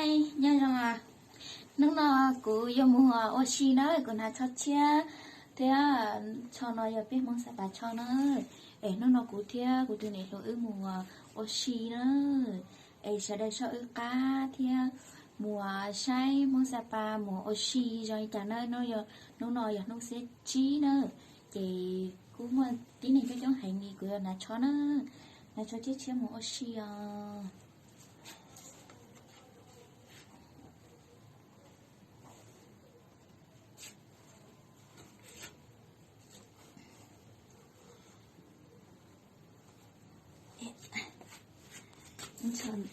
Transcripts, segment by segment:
Hi, nha rằng à, nó cứ yêu mua ô xí nó còn là cho chia, thế à cho nó giờ biết mong sẽ bà cho nó, nó cứ thế, cứ từ này rồi mua ô xí nó, sẽ đây cho cá thế mùa say mong sẽ bà mùa ô xí rồi trả nó giờ nó sẽ chí nữa, thì cũng mà tí này cái chỗ hành gì cứ là cho nó, là cho chiếc chia mùa ô xí à.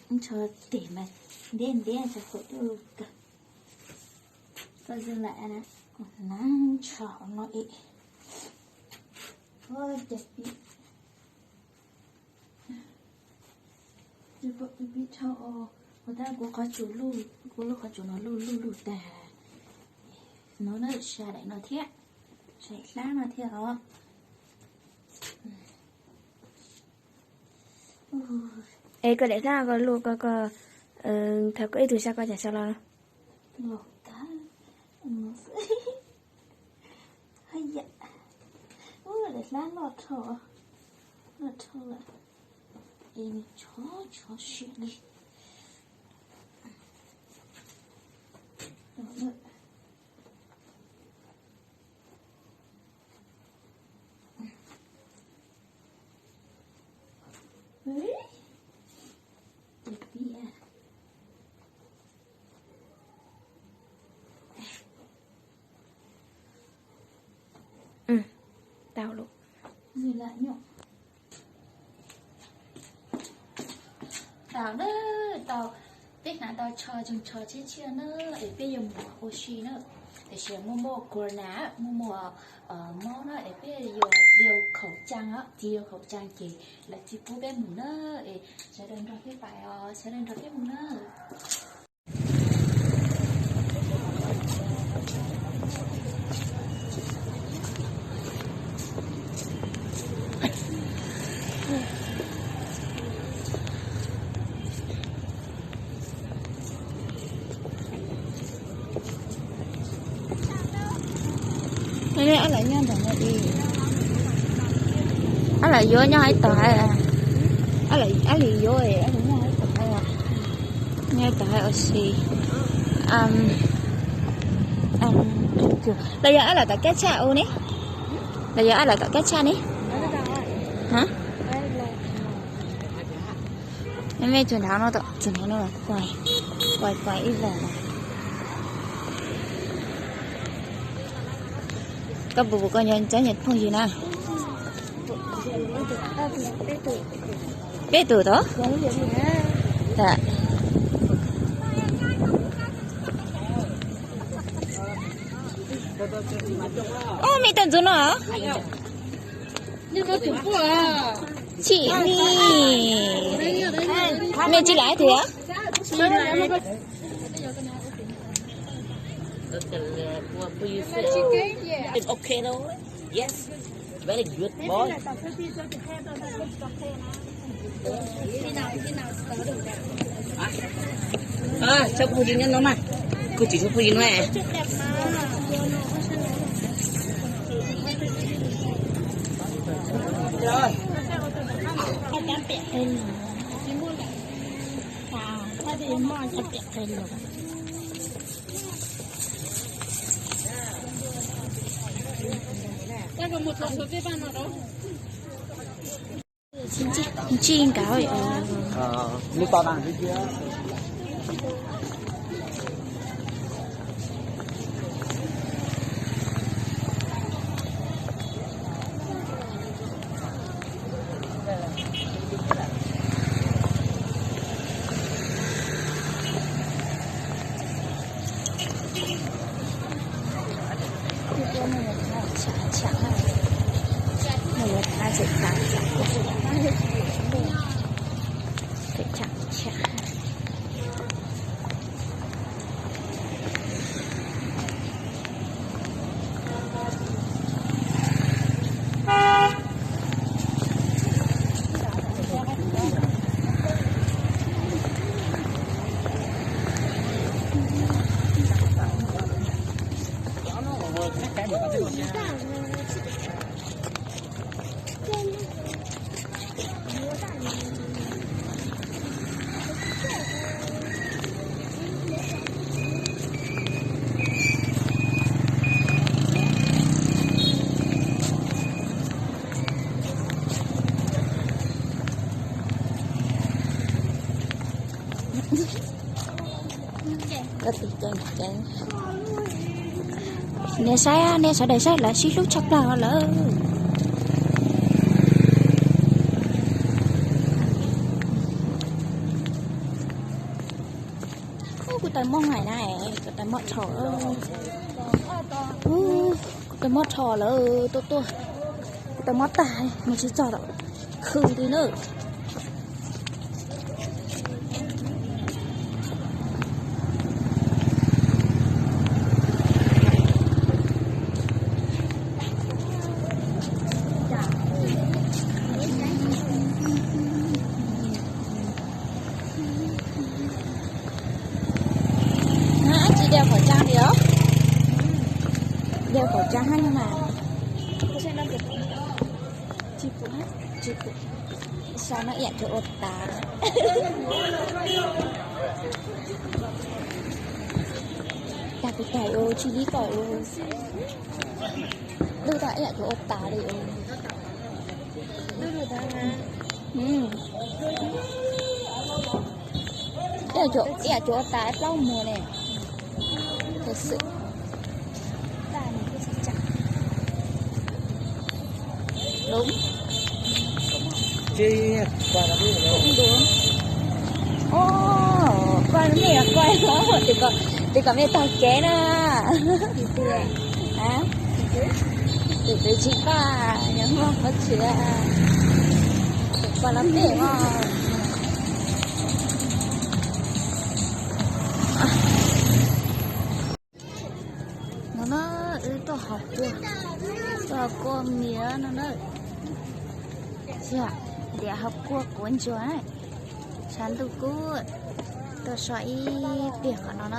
Ông cho để mà đen cho khổ được cả. Coi dừng lại nè, còn nắng chảo nó ị. Ôi đẹp bị. Chứ bộ bị cho người ta cũng có chủ lưu, cũng lúc có chủ nó lưu tà. Nó xà đẩy nó thiết, chạy lá nó thiết đó. Ê, có để ra có luôn có thật có ý từ sao có chả sao lo Lột cá hay dạ ôi là để lá lọt thở là em chó chuyện đi đó nữa đấy đẹp đi à. tao luôn Rồi lại nhọ tao đó tao tích là tao cho chết chia nữa để bây giờ mua ô xí nữa để xem mua corona mua món đó để bây giờ điều khẩu trang á điều khẩu trang chỉ là chỉ cố bé mình nữa để sẽ đơn cho cái bài sẽ đơn cho cái mình nữa. đây anh lại nhân thằng đi anh lại vô nhau hay tờ hay à anh lại vô rồi anh lại nhau hay tờ hay à nghe tờ hay oxy bây giờ anh là tờ kết cha ô nè bây giờ anh là tờ kết cha nè hả em nghe truyền tháo nó tờ truyền tháo nó là quay ít vào này các bố coi nhân trái nhật không gì nào bé tuổi đó dạ ô mày tận dụng nó chị đi mẹ chị lại thế á It's okay though. Yes. Very good boy. Cho cô dính nó mà. Cô chỉ cho cô dính này. Rồi. Chiên cá rồi Nước to bằng cái kia. rất là chán nè sai để sai là xí lúc chắp là lỡ cái tay mong này cái tay mót thỏ cái mót thỏ là tôi cái tay mót tài mình chỉ cho đó khử đi nữa đeo khẩu trang đi đó đeo khẩu trang hay nhưng mà chị phụ sao nó ẹn cho ột tá ta cái cải ô chi lý cải ô đưa ta ẹn cho ột tá đi ô ẹn chỗ ột tá lau mùa này thật sự đúng cũng đúng con này là quay nó thì còn mẹ tao ké nè từ chị ba nhớ ngon mất chưa còn lắm để ngon nó tôi học qua mía nó dạ để học qua cuốn chúa này chán tôi cú tôi xoay việc của nó nó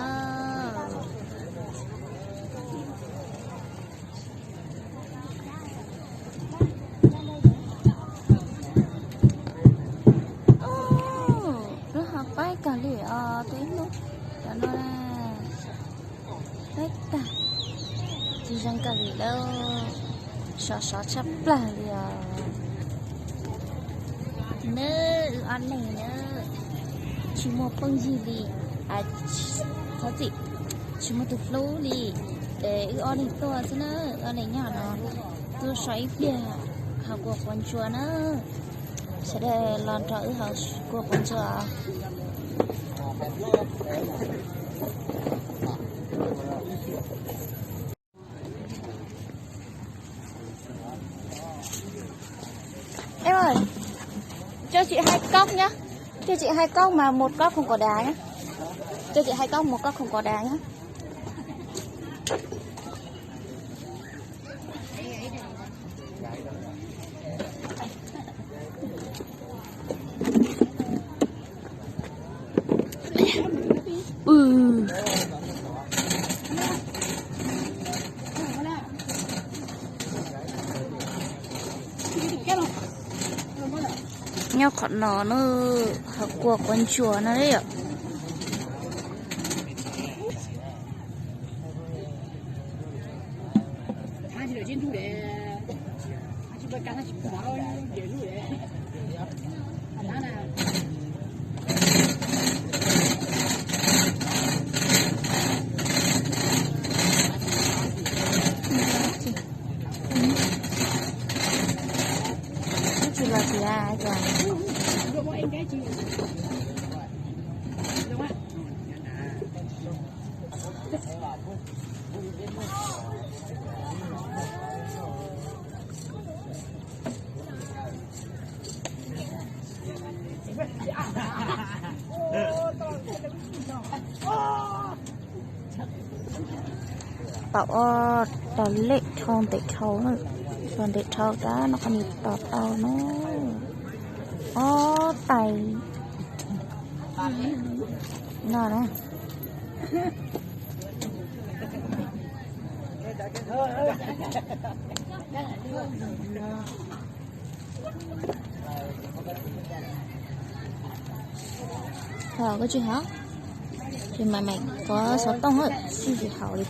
học bài cả lì tới lúc đó nó là đấy ta chỉ rằng cả lì đâu sợ chấp là lì nơ ăn này nơ chỉ một phong gì đi có gì chỉ một từ flow đi để ăn này to thế nữa ăn này nhỏ nó tôi xoay bia học của con chùa nữa sẽ để làm trò học của con chùa em ơi cho chị 2 cốc nhá cho chị 2 cốc mà 1 cốc không có đá nhá cho chị 2 cốc 1 cốc không có đá nhá nhau còn nó học của con chùa nó đấy ạ chỉ là gì à rồi bảo tao lệ thon để thâu nữa còn để thâu đó nó còn bị tọt tao nó tay nó đó cái chuyện hả thì mà mày có 6 tông rồi xin gì hảo đi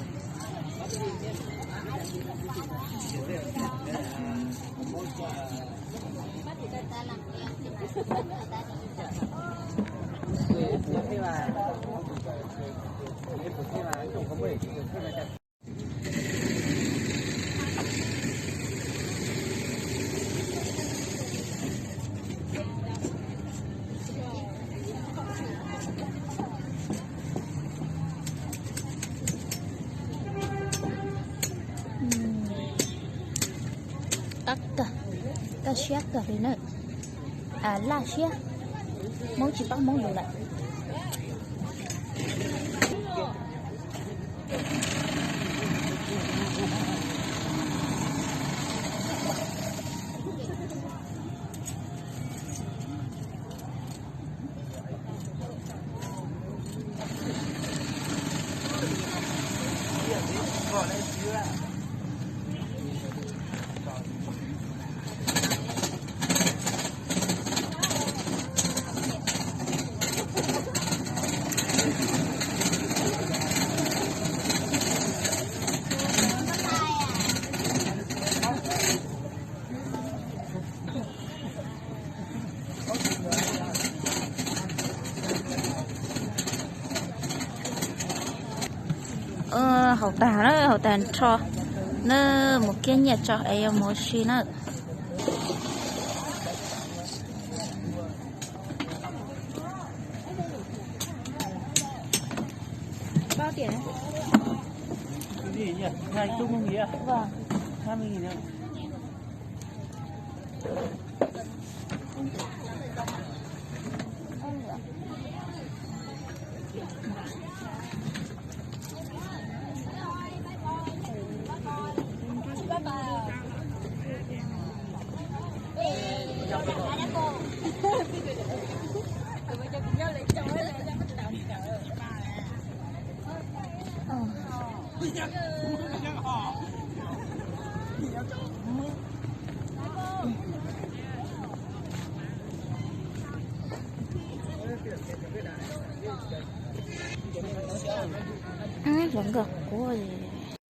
Cả xé cả đấy nữa là xé món chỉ bắt món đủ lại hậu tàn cho nó một cái nhà cho em một xí nữa bao tiền đấy? Cái gì nhỉ? 20.000 nhỉ? Vâng. 20.000 nhỉ? Vẫn được. Ôi.